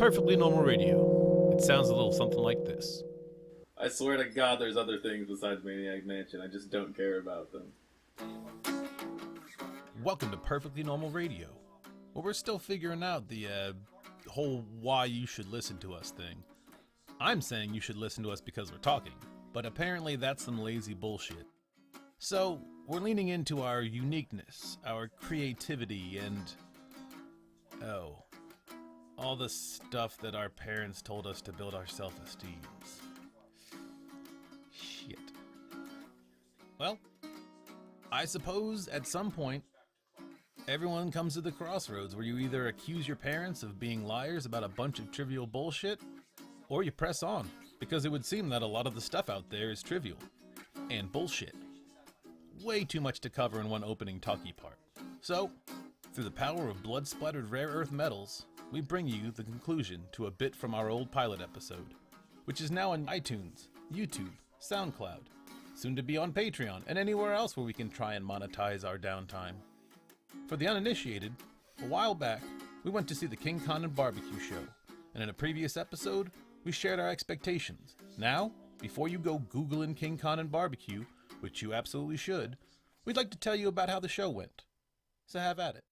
Perfectly Normal Radio. It sounds a little something like this. I swear to God there's other things besides Maniac Mansion. I just don't care about them. Welcome to Perfectly Normal Radio. Well, we're still figuring out the whole why you should listen to us thing. I'm saying you should listen to us because we're talking, but apparently that's some lazy bullshit. So, we're leaning into our uniqueness, our creativity, and... all the stuff that our parents told us to build our self-esteems. Shit. Well, I suppose at some point, everyone comes to the crossroads where you either accuse your parents of being liars about a bunch of trivial bullshit, or you press on, because it would seem that a lot of the stuff out there is trivial and bullshit. Way too much to cover in one opening talkie part. So, through the power of blood-splattered rare earth metals, we bring you the conclusion to a bit from our old pilot episode, which is now on iTunes, YouTube, SoundCloud, soon to be on Patreon, and anywhere else where we can try and monetize our downtime. For the uninitiated, a while back, we went to see the King Khan and BBQ show, and in a previous episode, we shared our expectations. Now, before you go Googling King Khan and BBQ, which you absolutely should, we'd like to tell you about how the show went. So have at it.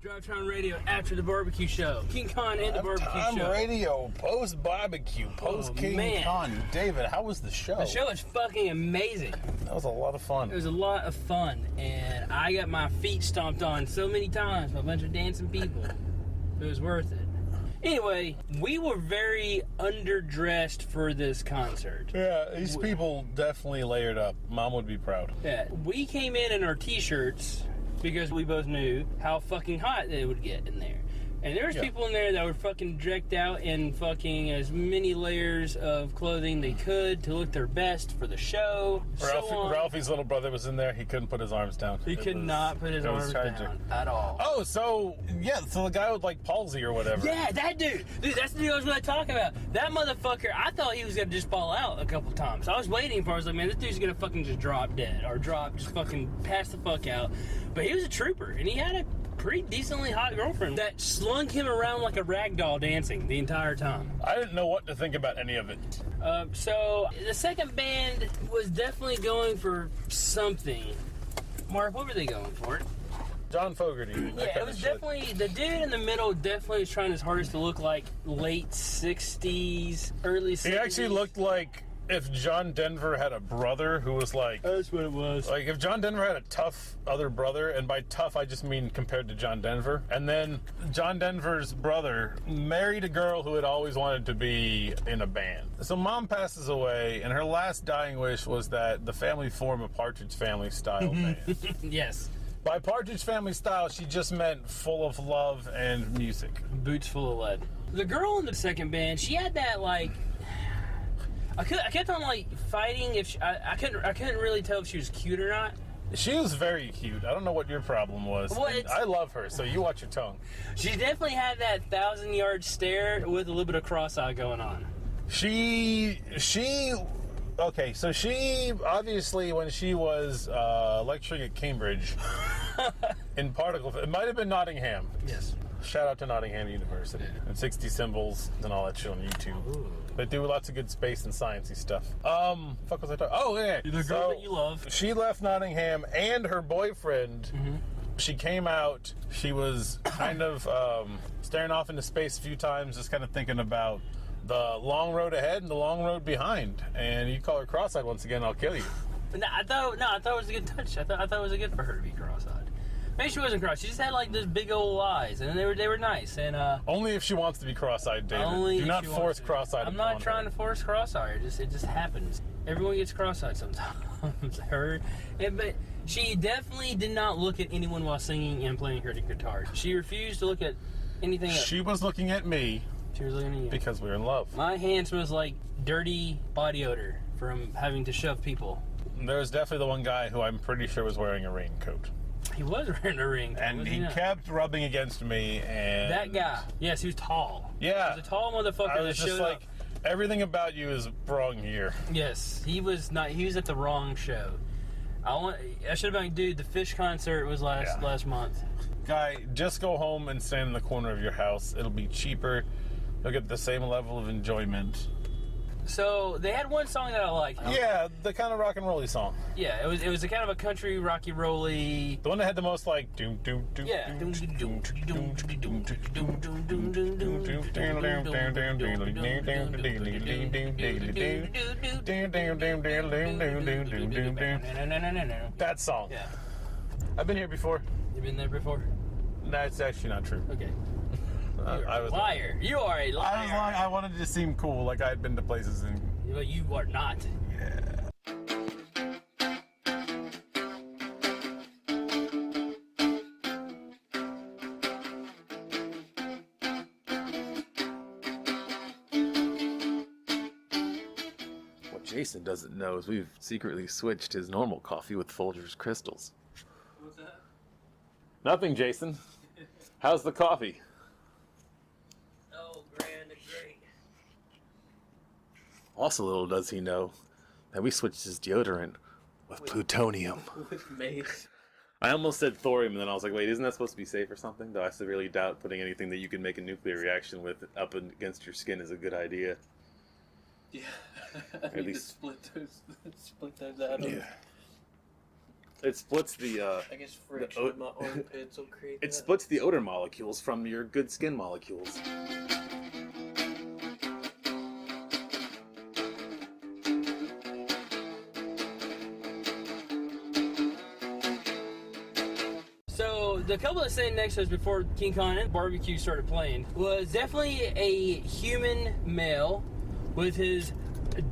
Drive-Time Radio after the barbecue show. King Khan and the barbecue show. Radio, post-barbecue, post-King Khan. David, how was the show? The show was fucking amazing. That was a lot of fun. It was a lot of fun, and I got my feet stomped on so many times by a bunch of dancing people. It was worth it. Anyway, we were very underdressed for this concert. Yeah, these people definitely layered up. Mom would be proud. Yeah, we came in our t-shirts because we both knew how fucking hot it would get in there. And there was people in there that were fucking decked out in fucking as many layers of clothing they could to look their best for the show. Ralphie's little brother was in there. He couldn't put his arms down. He could not put his arms down at all. Oh, so the guy with like palsy or whatever. Yeah, that dude. Dude, that's the dude I was really talking about. That motherfucker, I thought he was going to just fall out a couple times. I was waiting for it. I was like, man, this dude's going to fucking just drop dead or just fucking pass the fuck out. But he was a trooper, and he had a pretty decently hot girlfriend that slung him around like a rag doll dancing the entire time. I didn't know what to think about any of it. So the second band was definitely going for something. Mark, what were they going for? John Fogerty. Yeah, it was definitely, the dude in the middle definitely was trying his hardest to look like late 60s, early 70s. He actually looked like if John Denver had a brother who was like... That's what it was. Like, if John Denver had a tough other brother, and by tough, I just mean compared to John Denver, and then John Denver's brother married a girl who had always wanted to be in a band. So Mom passes away, and her last dying wish was that the family form a Partridge Family-style band. Yes. By Partridge Family style, she just meant full of love and music. Boots full of lead. The girl in the second band, she had that, like... I kept on like fighting if I couldn't really tell if she was cute or not. She was very cute. I don't know what your problem was. Well, I love her, so you watch your tongue. She definitely had that 1,000-yard stare with a little bit of cross-eye going on. Okay, so she obviously, when she was lecturing at Cambridge in particle, it might have been Nottingham. Yes. Shout out to Nottingham University and 60 Symbols and all that shit on YouTube. Ooh. They do lots of good space and sciencey stuff. Fuck was I talking? Oh, yeah. The girl that you love. She left Nottingham and her boyfriend. Mm-hmm. She came out. She was kind of staring off into space a few times, just kind of thinking about the long road ahead and the long road behind. And you call her cross-eyed once again, I'll kill you. I thought it was a good touch. I thought it was good for her to be cross-eyed. Maybe she wasn't cross. She just had like those big old eyes, and they were nice. And only if she wants to be cross-eyed, David. Do not force cross-eyed. I'm not trying to force cross-eyed. It just happens. Everyone gets cross-eyed sometimes. But she definitely did not look at anyone while singing and playing her guitar. She refused to look at anything else. She was looking at me. She was looking at you because we were in love. My hand smells like dirty body odor from having to shove people. There was definitely the one guy who I'm pretty sure was wearing a raincoat. He was wearing a ring. And he kept rubbing against me, and... That guy. Yes, he was tall. Yeah. He was a tall motherfucker I was that just showed like, up. Everything about you is wrong here. Yes, he was at the wrong show. I should have been, dude, the Fish concert was last month. Guy, just go home and stand in the corner of your house. It'll be cheaper you'll get the same level of enjoyment. So they had one song that I liked. Yeah, the kind of rock and rolly song. Yeah, it was a kind of a country rocky rolly. The one that had the most like doom doom doom. Yeah. That song. Yeah. I've been here before. You been there before? That's actually not true. Okay. I was Liar. You are a liar. I was lying. I wanted to seem cool, like I had been to places and. But you are not. Yeah. What Jason doesn't know is we've secretly switched his normal coffee with Folgers crystals. What's that? Nothing, Jason. How's the coffee? Oh, grand and great. Also, little does he know that we switched his deodorant with plutonium. With mace. I almost said thorium, and then I was like, wait, isn't that supposed to be safe or something? Though I severely doubt putting anything that you can make a nuclear reaction with up against your skin is a good idea. Yeah. At least split those atoms. Yeah. It splits the. I guess friction in my armpits will create It splits the odor molecules from your good skin molecules. So the couple that stayed next to us before King Khan and BBQ started playing was definitely a human male with his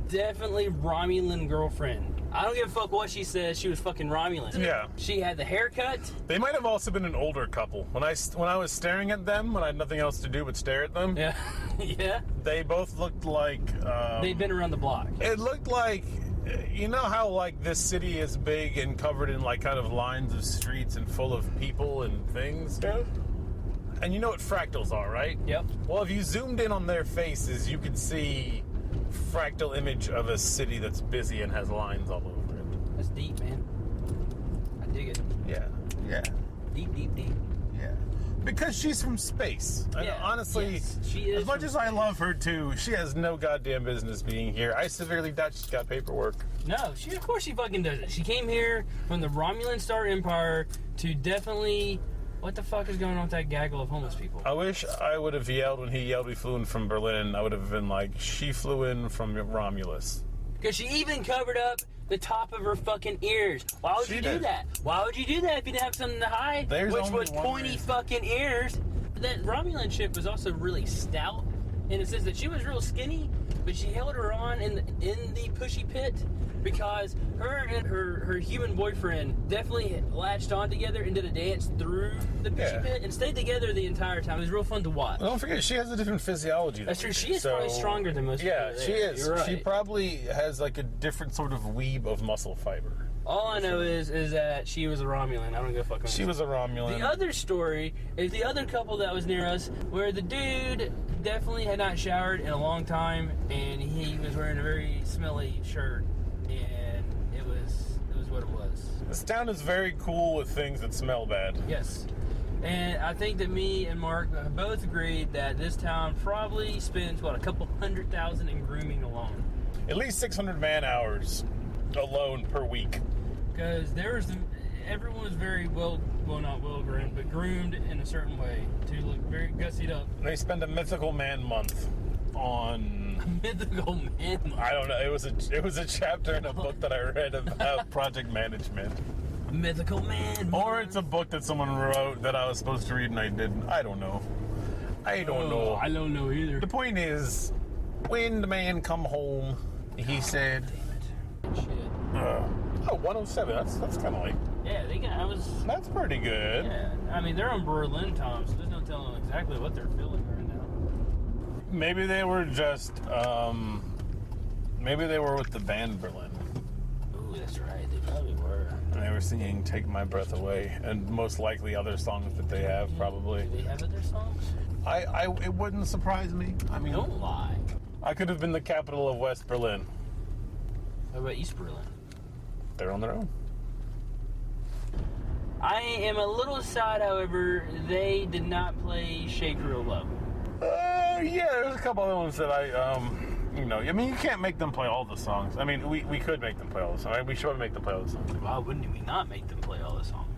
definitely Romulan girlfriend. I don't give a fuck what she says. She was fucking Romulan. Yeah. She had the haircut. They might have also been an older couple. When I was staring at them, when I had nothing else to do but stare at them, Yeah. Yeah. they both looked like. They'd been around the block. It looked like, you know how like this city is big and covered in like kind of lines of streets and full of people and things? Yeah. And you know what fractals are, right? Yep. Well, if you zoomed in on their faces, you could see fractal image of a city that's busy and has lines all over it. That's deep, man. I dig it. Yeah. Yeah. Deep, deep, deep. Yeah. Because she's from space. And Yeah, honestly, yes, she is as much from as I love her too, she has no goddamn business being here. I severely doubt she's got paperwork. No, of course she fucking doesn't. She came here from the Romulan Star Empire to definitely... What the fuck is going on with that gaggle of homeless people? I wish I would have yelled when he yelled we flew in from Berlin. I would have been like, she flew in from Romulus. Because she even covered up the top of her fucking ears. Why would She you did. do that? Why would you do that if you didn't have something to hide? There's which only was one pointy reason. fucking ears. That Romulan ship was also really stout in the sense that she was real skinny, but she held her on in the pushy pit because her and her human boyfriend definitely latched on together and did a dance through the pushy Yeah. pit and stayed together the entire time. It was real fun to watch. Well, don't forget, she has a different physiology. That's than true. we She do, is probably stronger than most Yeah, people she there. is. You're right. She probably has like a different sort of weeb of muscle fiber. All I know is that she was a Romulan. I don't give a fuck. She was a Romulan. The other story is the other couple that was near us, where the dude definitely had not showered in a long time, and he was wearing a very smelly shirt, and it was what it was. This town is very cool with things that smell bad. Yes. And I think that me and Mark both agreed that this town probably spends, a couple $100,000 in grooming alone. At least 600 man hours alone per week. Because everyone was very not well groomed, but groomed in a certain way to look very gussied up. They spend a mythical man month on. Mythical man. I don't know. It was a chapter in a book that I read about project management. Mythical man. Or it's a book that someone wrote that I was supposed to read and I didn't. I don't know. I don't know. I don't know either. The point is, when the man come home, he said, Shit. "Oh, 107. That's kind of like Yeah, that's pretty good." Yeah, I mean they're on Berlin time, so there's no telling them exactly what they're feeling right now. Maybe they were just, maybe they were with the band Berlin. Ooh, that's right. They probably were. And they were singing "Take My Breath Away" and most likely other songs that they have probably. Do they have other songs? It wouldn't surprise me. I mean, Don't lie. I could have been the capital of West Berlin. What about East Berlin? They're on their own. I am a little sad, however, they did not play Shake Real Low. Yeah, it was couple other ones that I mean, you can't make them play all the songs. I mean, we could make them play all the songs. Right? We should make them play all the songs. Why wouldn't we not make them play all the songs?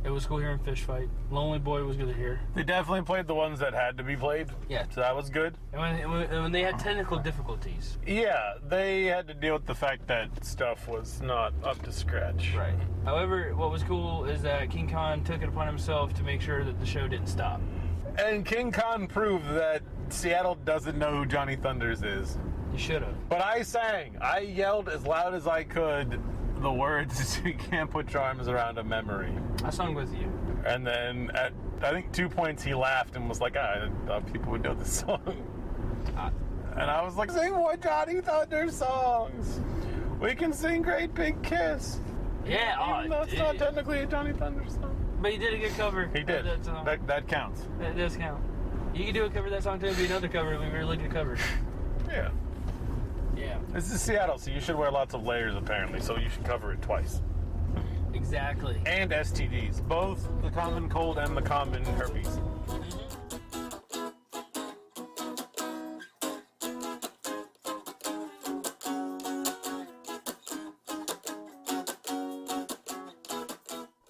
It was cool hearing Fish Fight. Lonely Boy was good to hear. They definitely played the ones that had to be played. Yeah. So that was good. And when they had technical difficulties. Yeah, they had to deal with the fact that stuff was not up to scratch. Right. However, what was cool is that King Khan took it upon himself to make sure that the show didn't stop. And King Khan proved that Seattle doesn't know who Johnny Thunders is. You should have. But I yelled as loud as I could the words, "You can't put your arms around a memory." I sung with you. And then at, I think 2 points, he laughed and was like, I thought people would know this song. And I was like, sing more Johnny Thunder songs. We can sing Great Big Kiss. Yeah, Even though it's not technically a Johnny Thunder song. But he did a good cover. He did. That song. That counts. That does count. You can do a cover of that song too. It'd be another cover. It'd be a really good cover. Yeah. Yeah. This is Seattle, so you should wear lots of layers apparently, so you should cover it twice. Exactly. And STDs, both the common cold and the common herpes.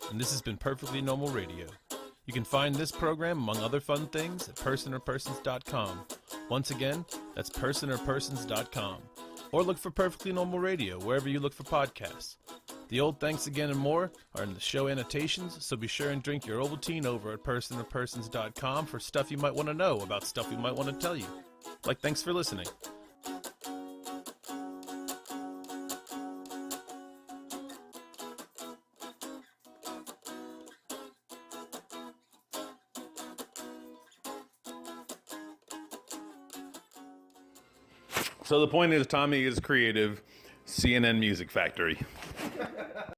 And this has been Perfectly Normal Radio. You can find this program, among other fun things, at personorpersons.com. Once again, that's personorpersons.com. Or look for Perfectly Normal Radio wherever you look for podcasts. The old thanks again and more are in the show annotations, so be sure and drink your Ovaltine over at personorpersons.com for stuff you might want to know about stuff we might want to tell you. Like, thanks for listening. So the point is, Tommy is creative. CNN Music Factory.